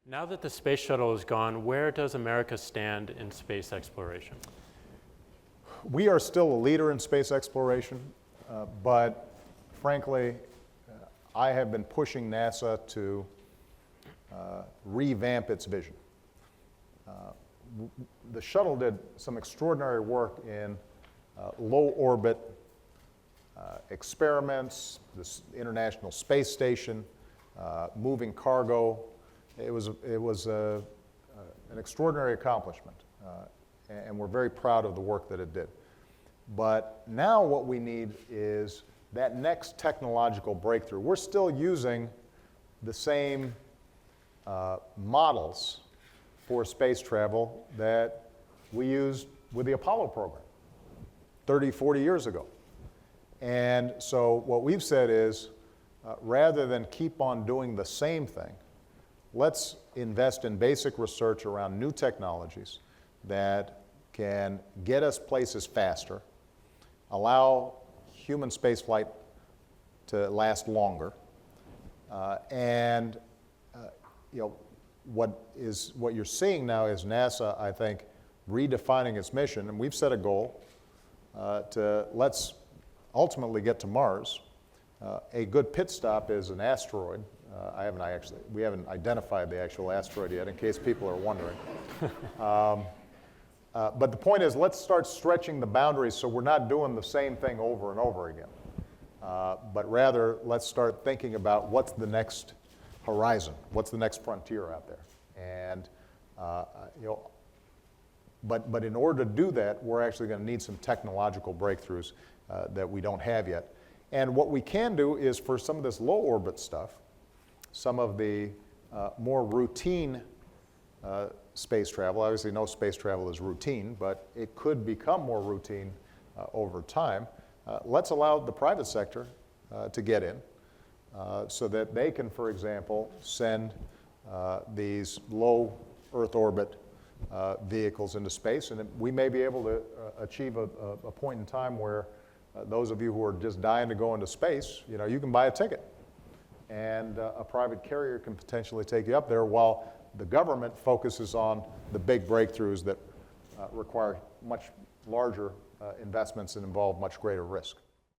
Now that the space shuttle is gone, where does America stand in space exploration? We are still a leader in space exploration, but frankly, I have been pushing NASA to revamp its vision. The shuttle did some extraordinary work in low orbit experiments, the International Space Station, moving cargo. It was an extraordinary accomplishment, and we're very proud of the work that it did. But now what we need is that next technological breakthrough. We're still using the same models for space travel that we used with the Apollo program 30, 40 years ago. And so what we've said is, rather than keep on doing the same thing, let's invest in basic research around new technologies that can get us places faster, allow human spaceflight to last longer, and what you're seeing now is NASA, I think, redefining its mission, and we've set a goal to let's ultimately get to Mars. A good pit stop is an asteroid. We haven't identified the actual asteroid yet, in case people are wondering. But the point is, let's start stretching the boundaries so we're not doing the same thing over and over again. But rather, let's start thinking about what's the next horizon, what's the next frontier out there. And but in order to do that, we're actually going to need some technological breakthroughs that we don't have yet. And what we can do is, for some of this low orbit stuff, some of the more routine space travel, obviously no space travel is routine, but it could become more routine over time. Let's allow the private sector to get in so that they can, for example, send these low Earth orbit vehicles into space, and we may be able to achieve a point in time where those of you who are just dying to go into space, you can buy a ticket, and a private carrier can potentially take you up there while the government focuses on the big breakthroughs that require much larger investments and involve much greater risk.